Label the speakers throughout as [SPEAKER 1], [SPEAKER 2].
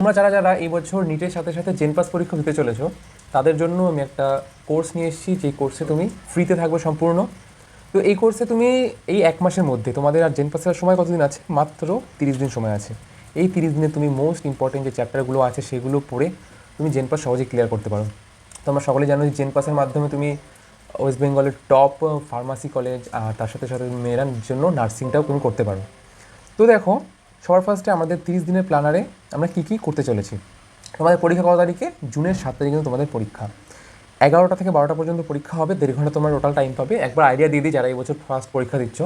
[SPEAKER 1] তোমরা যারা যারা এই বছর নিটের সাথে সাথে জেনপাস পরীক্ষা দিতে চলেছো তাদের জন্য আমি একটা কোর্স নিয়ে এসেছি, যে কোর্সে তুমি ফ্রিতে থাকবে সম্পূর্ণ। তো এই কোর্সে তুমি এই 1 মাসের মধ্যে, তোমাদের আর জেনপাসের সময় কতদিন আছে? মাত্র 30 দিন সময় আছে। এই 30 দিনে তুমি মোস্ট ইম্পর্টেন্ট যে চ্যাপ্টারগুলো আছে সেগুলো পড়ে তুমি জেনপাস সহজে ক্লিয়ার করতে পারো। তোমরা সকলে জানো যে জেনপাসের মাধ্যমে তুমি ওয়েস্ট বেঙ্গলের টপ ফার্মাসি কলেজ আর তার সাথে সাথে মেয়েরার জন্য নার্সিংটাও তুমি করতে পারো। তো দেখো, সবার ফার্স্টে আমাদের 30 দিনের প্ল্যানারে আমরা কী কী করতে চলেছি। তোমাদের পরীক্ষা কত তারিখে? জুনের 7 তারিখে কিন্তু তোমাদের পরীক্ষা। 11টা থেকে 12টা পর্যন্ত পরীক্ষা হবে, 1.5 ঘন্টা তোমরা টোটাল টাইম পাবে। একবার আইডিয়া দিয়ে দিই, যারা এই বছর ফার্স্ট পরীক্ষা দিচ্ছ,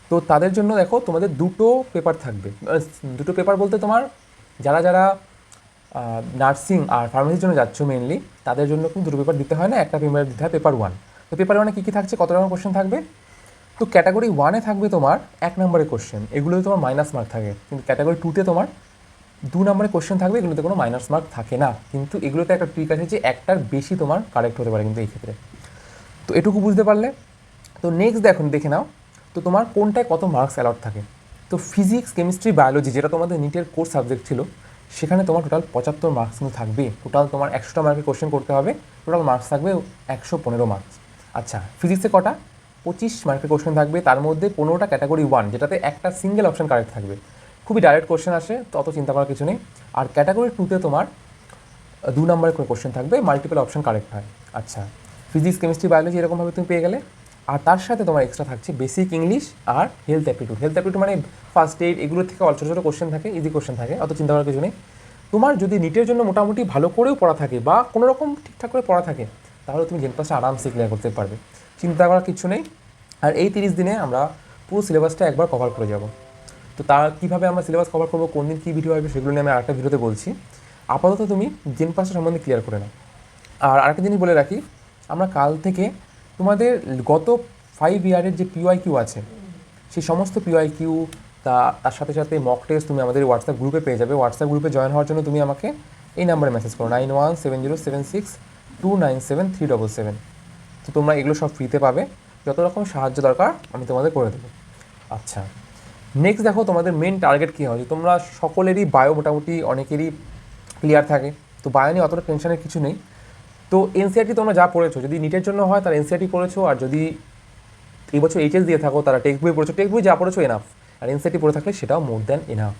[SPEAKER 1] তো তাদের জন্য দেখো তোমাদের দুটো পেপার থাকবে। দুটো পেপার বলতে তোমার যারা যারা নার্সিং আর ফার্মেসির জন্য যাচ্ছ মেনলি, তাদের জন্য কিন্তু দুটো পেপার দিতে হয় না, একটা পেপার দিতে হয়, পেপার 1। তো পেপার 1-এ কী কী থাকছে, কত রকম কোশ্চেন থাকবে? তো ক্যাটাগরি 1-এ থাকবে তোমার 1 নম্বরের কোশ্চেন, এগুলোতে তোমার মাইনাস মার্ক থাকে। কিন্তু ক্যাটাগরি 2-তে তোমার 2 নম্বরের কোশ্চেন থাকবে, এগুলোতে কোনো মাইনাস মার্ক থাকে না। কিন্তু এগুলোতে একটা ট্রিক আছে যে একটার বেশি তোমার কারেক্ট হতে পারে কিন্তু এই ক্ষেত্রে। তো এটুকু বুঝতে পারলে। তো নেক্সট দেখে নাও, তো তোমার কোনটায় কত মার্কস অ্যালাউড থাকে। তো ফিজিক্স, কেমিস্ট্রি, বায়োলজি, যেটা তোমাদের নিটের কোর্স সাবজেক্ট ছিল, সেখানে তোমার টোটাল 75 মার্কস কিন্তু থাকবে। টোটাল তোমার 100টা মার্কের কোশ্চেন করতে হবে, টোটাল মার্কস থাকবে 115 মার্কস। আচ্ছা, ফিজিক্সে কটা? 25 মার্কের কোশ্চেন থাকবে, তার মধ্যে 15টা ক্যাটাগরি 1, যেটাতে একটা সিঙ্গেল অপশন কারেক্ট থাকবে। খুবই ডাইরেক্ট কোশ্চেন আসে, তো অত চিন্তা করার কিছু নেই। আর ক্যাটাগরি 2-তে তোমার 2 নম্বরের করে কোশ্চেন থাকবে, মাল্টিপল অপশন কারেক্ট হয়। আচ্ছা, ফিজিক্স, কেমিস্ট্রি, বায়োলজি এরকমভাবে তুমি পেয়ে গেলে। আর তার সাথে তোমার এক্সট্রা থাকছে বেসিক ইংলিশ আর হেলথ অ্যাপটিটিউড। হেলথ অ্যাপটিটিউড মানে ফার্স্ট এইড, এগুলো থেকে ছোটো ছোটো কোশ্চেন থাকে, ইজি কোশ্চেন থাকে, অত চিন্তা করার কিছু নেই। তোমার যদি নিটের জন্য মোটামুটি ভালো করেও পড়া থাকে বা কোনো রকম ঠিকঠাক করে পড়া থাকে, তাহলে তুমি জেনপাসটা আরামসে ক্লিয়ার করতে পারবে, চিন্তা করার কিছু নেই। আর এই 30 দিনে আমরা পুরো সিলেবাসটা একবার কভার করে যাব। তো তার কীভাবে আমরা সিলেবাস কভার করবো, কোন দিন কী ভিডিও আসবে, সেগুলো নিয়ে আমি আরেকটা ভিডিওতে বলছি। আপাতত তুমি জেনপাসটা সম্বন্ধে ক্লিয়ার করে নাও। আর আরেকটা জিনিস বলে রাখি, আমরা কাল থেকে তোমাদের গত 5 ইয়ারের যে পিওয়াইকিউ আছে, সেই সমস্ত পিওয়াইকিউ তার সাথে সাথে মক টেস্ট তুমি আমাদের হোয়াটসঅ্যাপ গ্রুপে পেয়ে যাবে। হোয়াটসঅ্যাপ গ্রুপে জয়েন হওয়ার জন্য তুমি আমাকে এই নাম্বারে মেসেজ করো, 917076297377। তো তোমরা এগুলো সব ফ্রিতে পাবে, যত রকম সাহায্য দরকার আমি তোমাদের করে দেবো। আচ্ছা, নেক্সট দেখো তোমাদের মেন টার্গেট কী হয়। তোমরা সকলেরই বায়ো মোটামুটি অনেকেরই ক্লিয়ার থাকে, তো বায়ো নিয়ে অতটা টেনশনের কিছু নেই। তো এনসিআরটি তোমরা যা পড়েছো, যদি নিটের জন্য হয় তারা এনসিআরটি পড়েছো, আর যদি এই বছর এইচএস দিয়ে থাকো তারা টেক্সট বই পড়েছো, টেক্সট বই যা পড়েছো এনাফ। আর এনসিআরটি পড়ে থাকলে সেটাও মোর দ্যান এনাফ।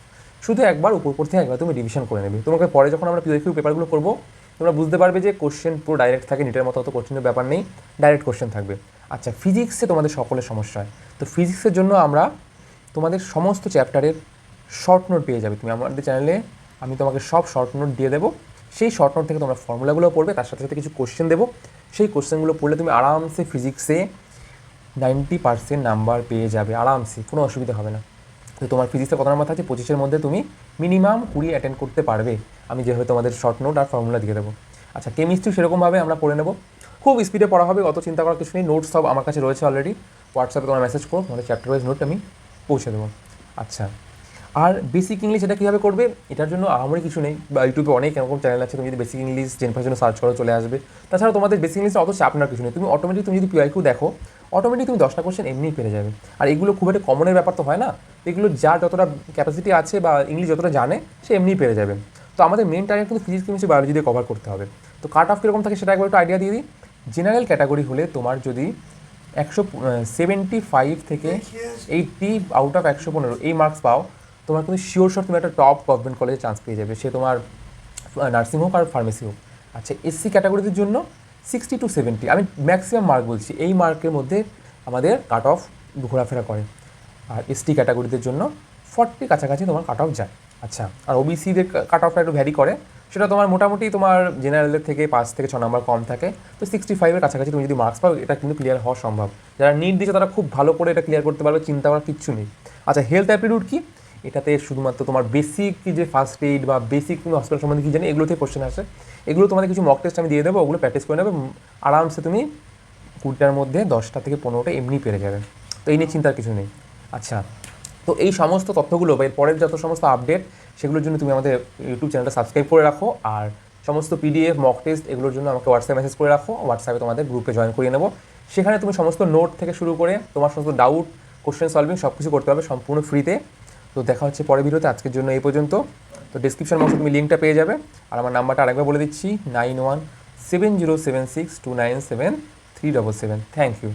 [SPEAKER 1] শুধু একবার উপর থেকে একবার তুমি রিভিশন করে নেবে। তোমাকে পরে যখন আমরা পিওকিউ পেপারগুলো করবো, তোমরা বুঝতে পারবে যে কোশ্চেন পুরো ডাইরেক্ট থাকে, নিটের মতো অত কোশ্চেনের ব্যাপার নেই, ডাইরেক্ট কোশ্চেন থাকবে। আচ্ছা, ফিজিক্সে তোমাদের সকলের সমস্যা হয়, তো ফিজিক্সের জন্য আমরা তোমাদের সমস্ত চ্যাপ্টারের শর্ট নোট পেয়ে যাবে তুমি আমাদের চ্যানেলে। আমি তোমাকে সব শর্ট নোট দিয়ে দেবো, সেই শর্ট নোট থেকে তোমরা ফর্মুলাগুলো পড়বে, তার সাথে সাথে কিছু কোশ্চেন দেবো। সেই কোশ্চেনগুলো পড়লে তুমি আরামসে ফিজিক্সে 90% নাম্বার পেয়ে যাবে, আরামসে, কোনো অসুবিধা হবে না। তো তোমার ফিজিক্সে কত নাম্বার থাকে? 25-এর মধ্যে তুমি মিনিমাম 20 অ্যাটেন্ড করতে পারবে, আমি যেভাবে তোমাদের শর্ট নোট আর ফর্মুলা দিয়ে দেবো। আচ্ছা, কেমিস্ট্রি সেরকমভাবে আমরা পড়ে নেবো, খুব স্পিডে পড়া হবে, অত চিন্তা করার কিছু নেই। নোটস সব আমার কাছে রয়েছে অলরেডি, হোয়াটসঅ্যাপে তোমার মেসেজ করো, তোমাদের চ্যাপ্টার ওয়াইজ নোট আমি পৌঁছে দেবো। আচ্ছা, আর বেসিক ইংলিশ এটা কীভাবে করবে, এটার জন্য আমারই কিছু নেই, বা ইউটিউবে অনেক এরকম চ্যানেল আছে, তুমি যদি বেসিক ইংলিশ জেনপাসের জন্য সার্চ করো চলে আসবে। তাছাড়া তোমাদের বেসিক ইংলিশে অত চাপ নেওয়ার কিছু নেই, তুমি অটোমেটিক তুমি যদি পিওয়াইকিউ দেখো, অটোমেটিক তুমি 10টা কোশ্চেন এমনিই পেরে যাবে। আর এগুলো খুব একটা কমনের ব্যাপার তো হয় না, এগুলো যার যতটা ক্যাপাসিটি আছে বা ইংলিশ যতটা জানে সে এমনিই পেরে যাবে। তো আমাদের মেন টার্গেট কিন্তু ফিজিক্স, কেমিস্ট্রি, বায়োলজি দিয়ে কভার করতে হবে। তো কাট অফ কীরকম থাকে সেটা একবার একটু আইডিয়া দিয়ে দিই। জেনারেল ক্যাটাগরি হলে তোমার যদি 175 থেকে 80 আউট অফ 115 এই মার্কস পাও, তোমার কিন্তু শিওর তুমি একটা টপ গভর্নমেন্ট কলেজে চান্স পেয়ে যাবে, সে তোমার নার্সিং হোক আর ফার্মেসি হোক। আচ্ছা, এসসি ক্যাটাগরিদের জন্য 60 to 70, আমি ম্যাক্সিমাম মার্ক বলছি, এই মার্কের মধ্যে আমাদের কাট অফ ঘোরাফেরা করে। আর এসটি ক্যাটাগরিদের জন্য 40 কাছাকাছি তোমার কাট অফ যায়। আচ্ছা, আর ওবিসিদের কাট অফটা একটু ভ্যারি করে, সেটা তোমার মোটামুটি তোমার জেনারেলের থেকে 5 থেকে 6 নাম্বার কম থাকে। তো 65-এর কাছাকাছি তুমি যদি মার্কস পাও, এটা কিন্তু ক্লিয়ার হওয়া সম্ভব। যারা নিট দিচ্ছে তারা খুব ভালো করে এটা ক্লিয়ার করতে পারবে, চিন্তা করার কিচ্ছু নেই। আচ্ছা, হেলথ অ্যাপটিটিউড কি? এটাতে শুধুমাত্র তোমার বেসিক যে ফার্স্ট এইড বা বেসিক তুমি হসপিটাল সম্বন্ধে কী জানি, এগুলো থেকে কোশ্চেন আসে। এগুলো তোমাদের কিছু মক টেস্ট আমি দিয়ে দেবো, ওগুলো প্র্যাকটিস করে নেবে, আরামসে তুমি 20টার মধ্যে 10টা থেকে 15টা এমনি পেরে যাবে। তো এই নিয়ে চিন্তার কিছু নেই। আচ্ছা, তো এই সমস্ত তথ্যগুলো বা এর পরের যত সমস্ত আপডেট, সেগুলোর জন্য তুমি আমাদের ইউটিউব চ্যানেলটা সাবস্ক্রাইব করে রাখো। আর সমস্ত পিডিএফ, মক টেস্ট এগুলোর জন্য আমাকে হোয়াটসঅ্যাপ মেসেজ করে রাখো, হোয়াটসঅ্যাপে তোমাদের গ্রুপে জয়েন করিয়ে নেবো। সেখানে তুমি সমস্ত নোট থেকে শুরু করে তোমার সমস্ত ডাউট, কোশ্চেন সলভিং সব কিছু করতে হবে সম্পূর্ণ ফ্রিতে। তো দেখা হচ্ছে পরের ভিডিওতে, আজকের জন্য এই পর্যন্ত। তো ডিসক্রিপশন বক্সে তুমি লিঙ্কটা পেয়ে যাবে। আর আমার নাম্বারটা আরেকবার বলে দিচ্ছি, 917076297377। Thank you.